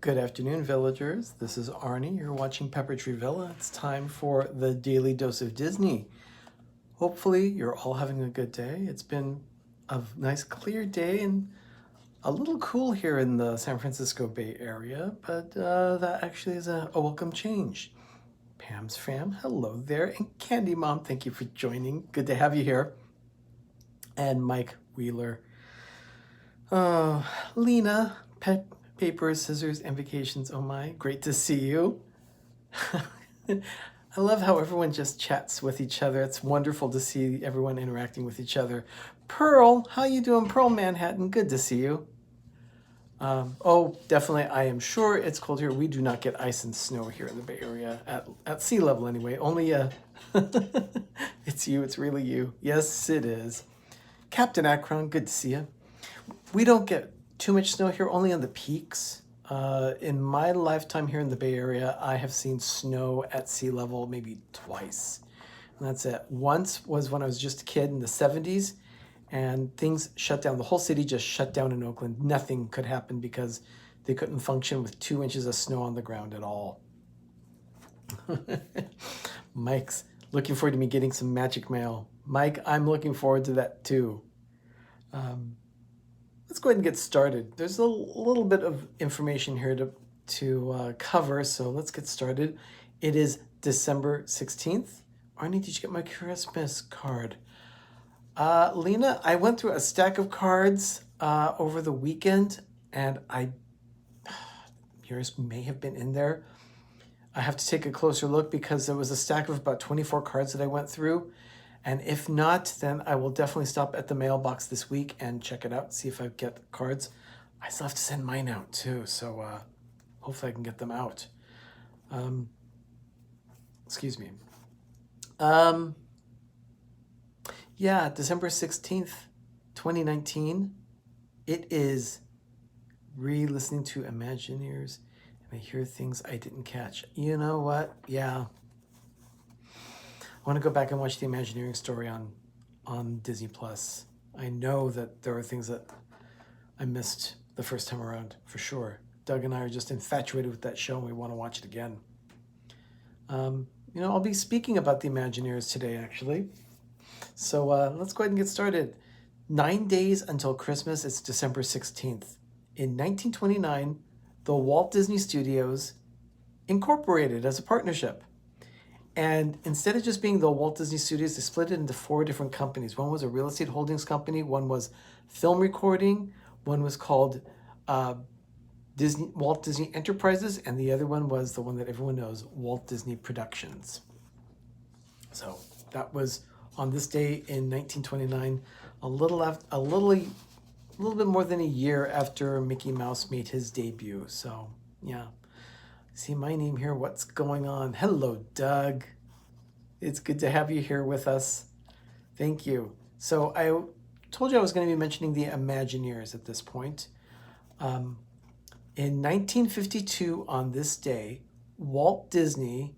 Good afternoon, villagers. This is Arnie. You're watching Pepper Tree Villa. It's time for the Daily Dose of Disney. Hopefully, you're all having a good day. It's been a nice, clear day and a little cool here in the San Francisco Bay Area, but that actually is a welcome change. Pam's fam, hello there. And Candy Mom, thank you for joining. Good to have you here. And Mike Wheeler. Lena, Paper, Scissors, and Vacations. Oh my, great to see you. I love how everyone just chats with each other. It's wonderful to see everyone interacting with each other. Pearl, how you doing? Pearl Manhattan, good to see you. Oh, definitely, I am sure it's cold here. We do not get ice and snow here in the Bay Area, at sea level anyway. Only, it's you, it's really you. Yes, it is. Captain Akron, good to see you. We don't get too much snow here, only on the peaks. In my lifetime here in the Bay Area, I have seen snow at sea level maybe twice. And that's it. Once was when I was just a kid in the 70s, and things shut down. The whole city just shut down in Oakland. Nothing could happen because they couldn't function with 2 inches of snow on the ground at all. Mike's looking forward to me getting some magic mail. Mike, I'm looking forward to that too. Let's go ahead and get started. There's a little bit of information here to cover, so let's get started. It is December 16th. Arnie, did you get my Christmas card? Lena, I went through a stack of cards over the weekend, and yours may have been in there. I have to take a closer look because there was a stack of about 24 cards that I went through. And if not, then I will definitely stop at the mailbox this week and check it out, see if I get the cards. I still have to send mine out too, so hopefully I can get them out. Excuse me. Yeah, December 16th, 2019. It is re-listening to Imagineers, and I hear things I didn't catch. You know what? Yeah. I want to go back and watch the Imagineering story on Disney Plus. I know that there are things that I missed the first time around, for sure. Doug and I are just infatuated with that show, and we want to watch it again. I'll be speaking about the Imagineers today, actually. So let's go ahead and get started. 9 days until Christmas. It's December 16th. In 1929, the Walt Disney Studios incorporated as a partnership. And instead of just being the Walt Disney Studios, they split it into 4 different companies. One was a real estate holdings company, one was film recording, one was called Walt Disney Enterprises, and the other one was the one that everyone knows, Walt Disney Productions. So that was on this day in 1929, a little bit more than a year after Mickey Mouse made his debut. So yeah. See my name here. What's going on? Hello, Doug. It's good to have you here with us. Thank you. So I told you I was going to be mentioning the Imagineers at this point. In 1952, on this day, Walt Disney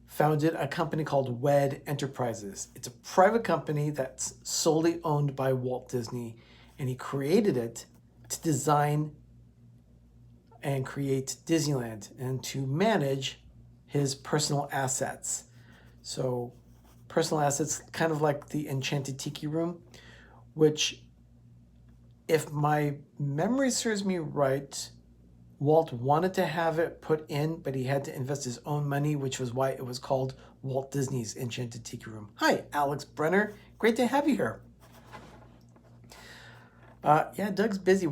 founded a company called WED Enterprises. It's a private company that's solely owned by Walt Disney, and he created it to design and create Disneyland and to manage his personal assets. So personal assets, kind of like the Enchanted Tiki Room, which, if my memory serves me right, Walt wanted to have it put in, but he had to invest his own money, which was why it was called Walt Disney's Enchanted Tiki Room. Hi, Alex Brenner. Great to have you here. Yeah, Doug's busy.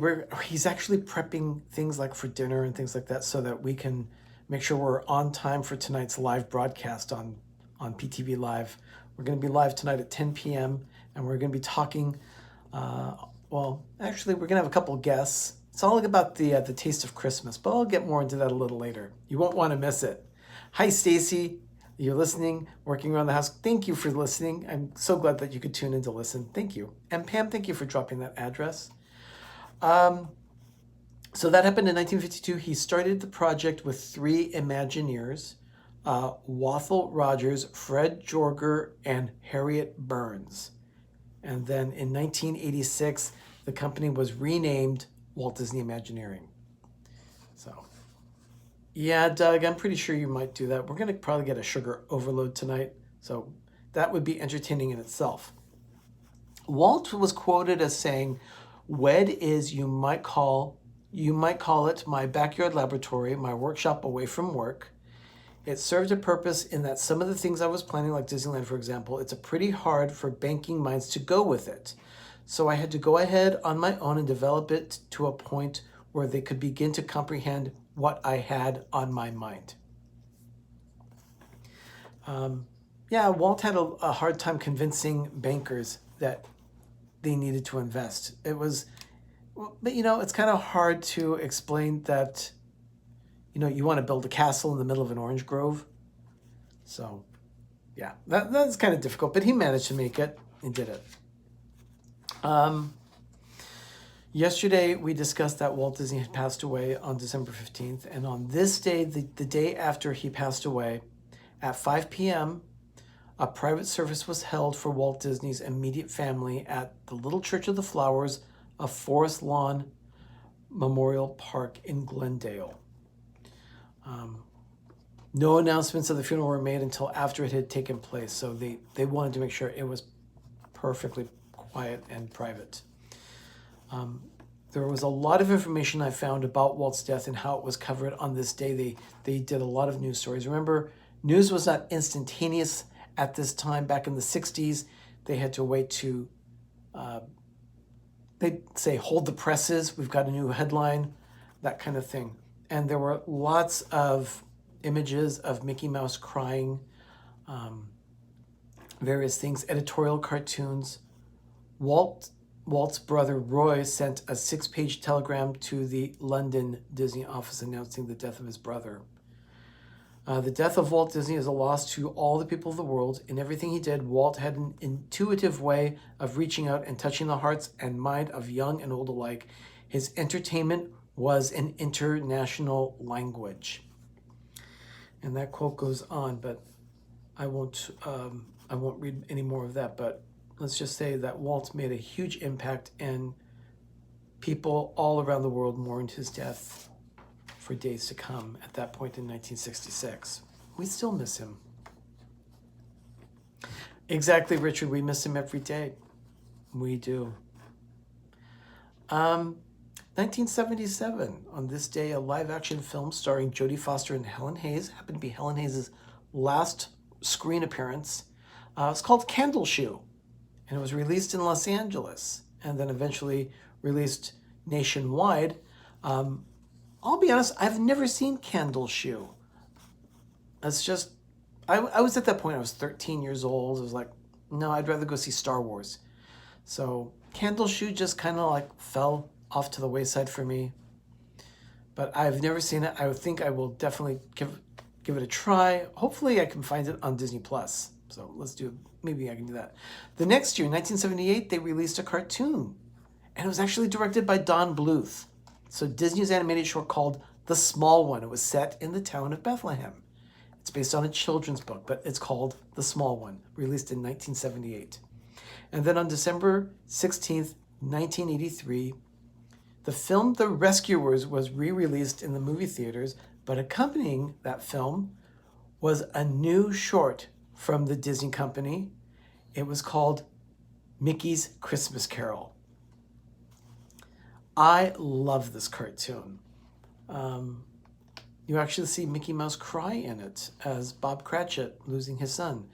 He's actually prepping things like for dinner and things like that so that we can make sure we're on time for tonight's live broadcast on PTV Live. We're going to be live tonight at 10 p.m. and we're going to be talking, actually we're going to have a couple guests. It's all about the taste of Christmas, but I'll get more into that a little later. You won't want to miss it. Hi, Stacy. You're listening, working around the house. Thank you for listening. I'm so glad that you could tune in to listen. Thank you. And Pam, thank you for dropping that address. So that happened in 1952. He started the project with 3 Imagineers, Wathel Rogers, Fred Jorger, and Harriet Burns. And then in 1986, the company was renamed Walt Disney Imagineering. So Yeah, Doug, I'm pretty sure you might do that. We're going to probably get a sugar overload tonight, so that would be entertaining in itself. Walt was quoted as saying, "WED is you might call it my backyard laboratory, my workshop away from work. It served a purpose in that some of the things I was planning, like Disneyland, for example, it's a pretty hard for banking minds to go with it. So I had to go ahead on my own and develop it to a point where they could begin to comprehend what I had on my mind." Yeah, Walt had a hard time convincing bankers that they needed to invest. But it's kind of hard to explain that, you want to build a castle in the middle of an orange grove. So, yeah, that's kind of difficult, but he managed to make it and did it. Yesterday, we discussed that Walt Disney had passed away on December 15th, and on this day, the day after he passed away, at 5 p.m., a private service was held for Walt Disney's immediate family at the Little Church of the Flowers of Forest Lawn Memorial Park in Glendale. No announcements of the funeral were made until after it had taken place, so they wanted to make sure it was perfectly quiet and private. There was a lot of information I found about Walt's death and how it was covered on this day. They did a lot of news stories. Remember, news was not instantaneous at this time. Back in the 60s, they had to wait to, they'd say, hold the presses, we've got a new headline, that kind of thing. And there were lots of images of Mickey Mouse crying, various things, editorial cartoons. Walt's brother Roy sent a 6-page telegram to the London Disney office announcing the death of his brother. The death of Walt Disney is a loss to all the people of the world. In everything he did, Walt had an intuitive way of reaching out and touching the hearts and mind of young and old alike. His entertainment was an international language. And that quote goes on, but I won't read any more of that. But let's just say that Walt made a huge impact, and people all around the world mourned his death for days to come at that point in 1966. We still miss him. Exactly, Richard. We miss him every day. We do. 1977, on this day, a live-action film starring Jodie Foster and Helen Hayes, happened to be Helen Hayes' last screen appearance. It's called Candle Shoe, and it was released in Los Angeles and then eventually released nationwide. I'll be honest, I've never seen Candle Shoe. It's just, I was at that point, I was 13 years old. I was like, no, I'd rather go see Star Wars. So Candle Shoe just kind of like fell off to the wayside for me. But I've never seen it. I think I will definitely give it a try. Hopefully I can find it on Disney Plus. So maybe I can do that. The next year, 1978, they released a cartoon. And it was actually directed by Don Bluth. So Disney's animated short called The Small One. It was set in the town of Bethlehem. It's based on a children's book, but it's called The Small One, released in 1978. And then on December 16th, 1983, the film The Rescuers was re-released in the movie theaters, but accompanying that film was a new short from the Disney company. It was called Mickey's Christmas Carol. I love this cartoon. You actually see Mickey Mouse cry in it as Bob Cratchit losing his son.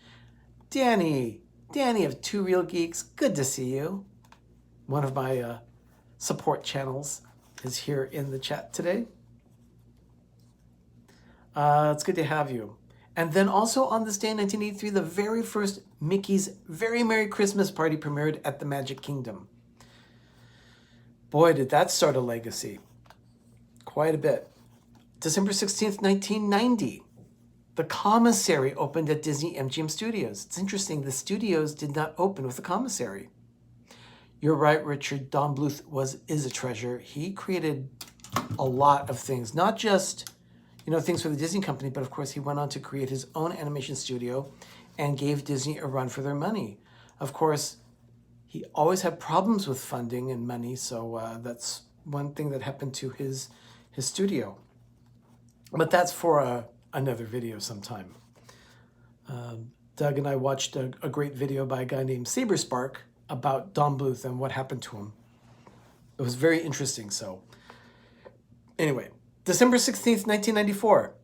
Danny of Two Real Geeks, good to see you. One of my support channels is here in the chat today. It's good to have you. And then also on this day in 1983, the very first Mickey's Very Merry Christmas Party premiered at the Magic Kingdom. Boy, did that start a legacy. Quite a bit. December 16th, 1990, The Commissary opened at Disney MGM Studios. It's interesting, the studios did not open with The Commissary. You're right, Richard. Don Bluth is a treasure. He created a lot of things, not just things for the Disney company, but of course he went on to create his own animation studio and gave Disney a run for their money. Of course, he always had problems with funding and money, so that's one thing that happened to his studio. But that's for another video sometime. Doug and I watched a great video by a guy named Saberspark about Don Bluth and what happened to him. It was very interesting. So anyway, December 16th, 1994,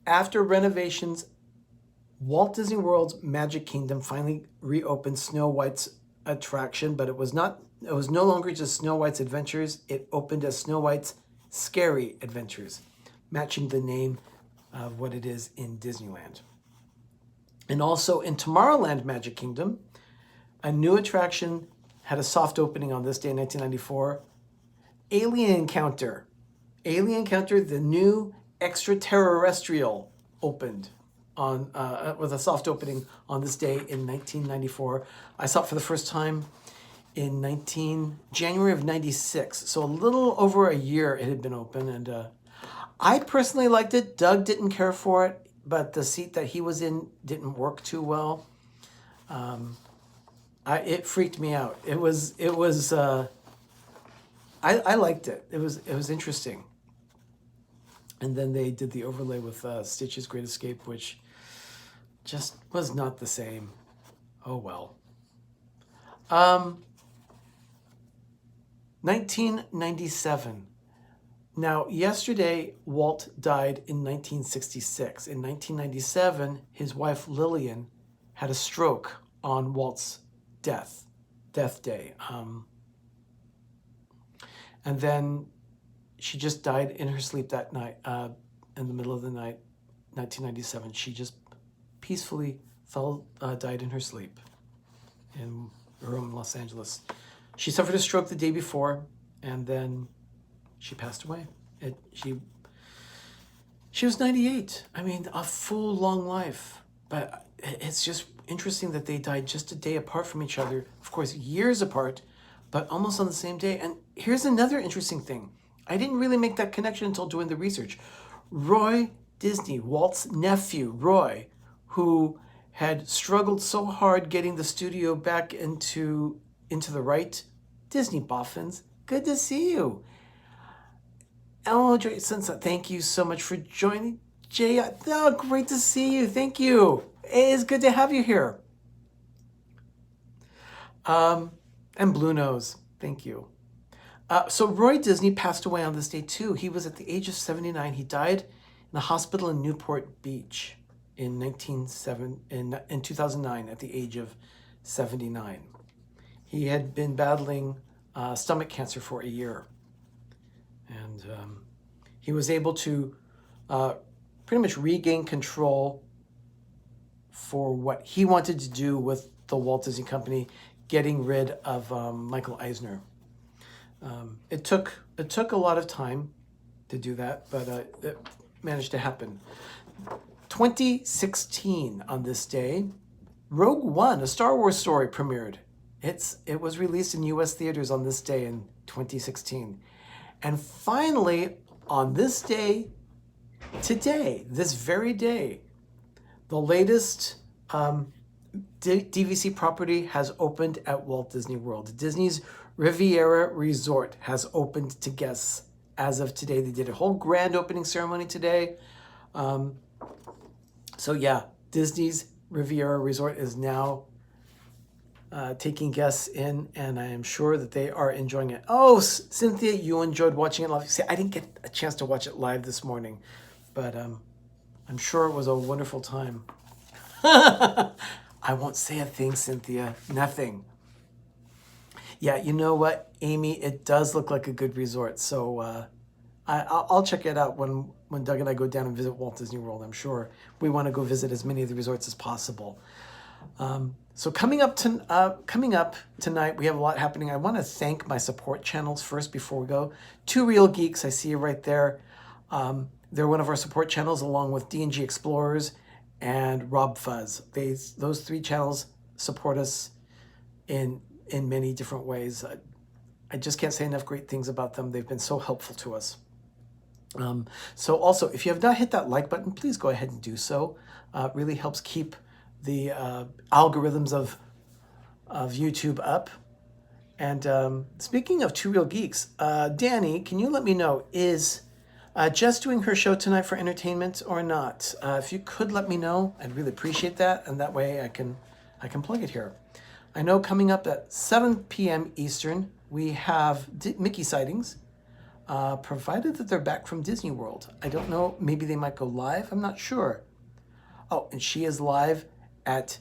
after renovations, Walt Disney World's Magic Kingdom finally reopened Snow White's attraction, but it was no longer just Snow White's Adventures. It opened as Snow White's Scary Adventures, matching the name of what it is in Disneyland. And also in Tomorrowland Magic Kingdom, a new attraction had a soft opening on this day in 1994. Alien Encounter. Alien Encounter, the new extraterrestrial, opened on with a soft opening on this day in 1994. I saw it for the first time in January of 96. So a little over a year it had been open, and I personally liked it. Doug didn't care for it, but the seat that he was in didn't work too well. It freaked me out. I liked it. It was interesting. And then they did the overlay with Stitch's Great Escape, which just was not the same. Oh well. 1997. Now, yesterday, Walt died in 1966. In 1997, his wife Lillian had a stroke on Walt's death day. And then she just died in her sleep that night, in the middle of the night, 1997. She just peacefully died in her sleep in her room in Los Angeles. She suffered a stroke the day before, and then she passed away. She was 98. I mean, a full, long life. But it's just interesting that they died just a day apart from each other. Of course, years apart, but almost on the same day. And here's another interesting thing. I didn't really make that connection until doing the research. Roy Disney, Walt's nephew, Roy, who had struggled so hard getting the studio back into the right. Disney Boffins, good to see you. Oh, Jay, thank you so much for joining. Jay, oh, great to see you. Thank you. It is good to have you here. And Blue Nose, thank you. So Roy Disney passed away on this day too. He was at the age of 79. He died in a hospital in Newport Beach in 2009 at the age of 79. He had been battling stomach cancer for a year. And he was able to pretty much regain control for what he wanted to do with the Walt Disney Company, getting rid of Michael Eisner. It took a lot of time to do that, but it managed to happen. 2016, on this day, Rogue One, a Star Wars story, premiered. It was released in U.S. theaters on this day in 2016. And finally, on this day, today, this very day, the latest DVC property has opened at Walt Disney World. Disney's Riviera Resort has opened to guests as of today. They did a whole grand opening ceremony today. So yeah, Disney's Riviera Resort is now taking guests in, and I am sure that they are enjoying it. Oh, Cynthia, you enjoyed watching it live. See, I didn't get a chance to watch it live this morning, but I'm sure it was a wonderful time. I won't say a thing, Cynthia. Nothing. Yeah, you know what, Amy? It does look like a good resort, so I'll check it out when Doug and I go down and visit Walt Disney World. I'm sure we want to go visit as many of the resorts as possible. So coming up tonight, we have a lot happening. I want to thank my support channels first before we go. Two Real Geeks, I see you right there. They're one of our support channels, along with D&G Explorers and Rob Fuzz. Those three channels support us in many different ways. I just can't say enough great things about them. They've been so helpful to us. So also, if you have not hit that like button, please go ahead and do so. It really helps keep the algorithms of YouTube up. And speaking of Two Real Geeks, Danny, can you let me know, is Jess doing her show tonight for entertainment or not? If you could let me know, I'd really appreciate that, and that way I can plug it here. I know coming up at 7 p.m. Eastern, we have Mickey sightings, provided that they're back from Disney World. I don't know, maybe they might go live, I'm not sure. Oh, and she is live at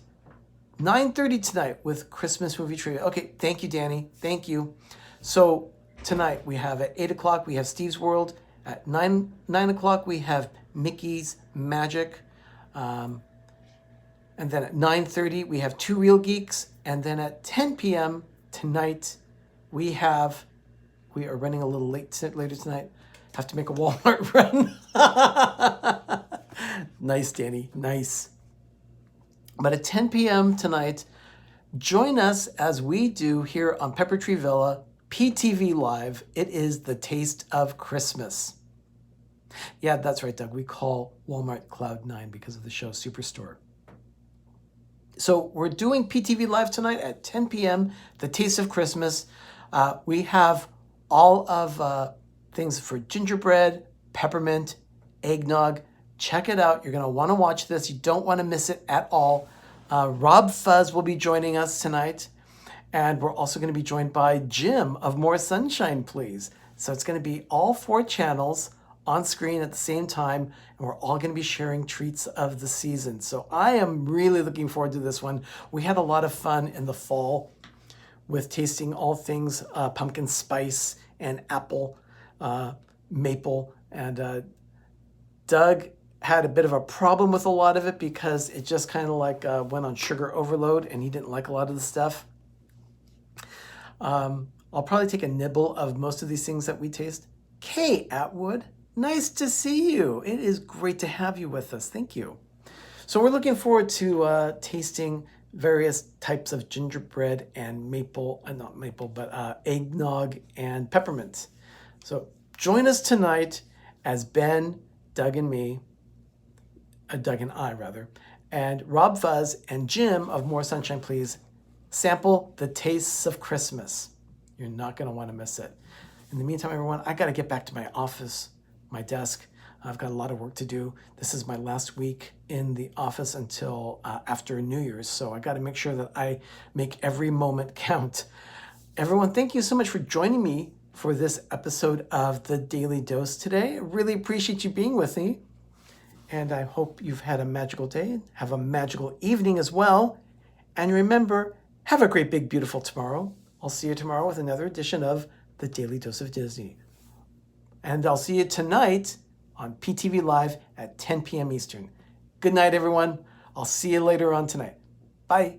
9:30 tonight with Christmas movie trivia. Okay, thank you, Danny. Thank you. So tonight we have at 8 o'clock, we have Steve's World. At 9 o'clock, we have Mickey's Magic. And then at 9:30, we have Two Real Geeks. And then at 10 p.m. tonight, we are running a little later tonight. Have to make a Walmart run. Nice, Danny. Nice. But at 10 p.m. tonight, join us as we do here on Pepper Tree Villa, PTV Live. It is the Taste of Christmas. Yeah, that's right, Doug. We call Walmart Cloud 9 because of the show Superstore. So we're doing PTV Live tonight at 10 p.m., the Taste of Christmas. We have all of things for gingerbread, peppermint, eggnog. Check it out. You're going to want to watch this. You don't want to miss it at all. Rob Fuzz will be joining us tonight. And we're also going to be joined by Jim of More Sunshine, Please. So it's going to be all 4 channels on screen at the same time, and we're all going to be sharing treats of the season. So I am really looking forward to this one. We had a lot of fun in the fall with tasting all things pumpkin spice and apple, maple, and Doug had a bit of a problem with a lot of it because it just kind of like went on sugar overload, and he didn't like a lot of the stuff. I'll probably take a nibble of most of these things that we taste. Kay Atwood, nice to see you. It is great to have you with us. Thank you. So we're looking forward to tasting various types of gingerbread and maple, not maple, but eggnog and peppermint. So join us tonight as Ben, Doug and me, Doug and I rather, and Rob Fuzz and Jim of More Sunshine Please sample the tastes of Christmas. You're not going to want to miss it. In the meantime, everyone, I got to get back to my office, my desk. I've got a lot of work to do. This is my last week in the office until after New Year's, so I got to make sure that I make every moment count. Everyone, thank you so much for joining me for this episode of The Daily Dose today. I really appreciate you being with me, and I hope you've had a magical day. Have a magical evening as well. And remember, have a great, big, beautiful tomorrow. I'll see you tomorrow with another edition of The Daily Dose of Disney. And I'll see you tonight on PTV Live at 10 p.m. Eastern. Good night, everyone. I'll see you later on tonight. Bye.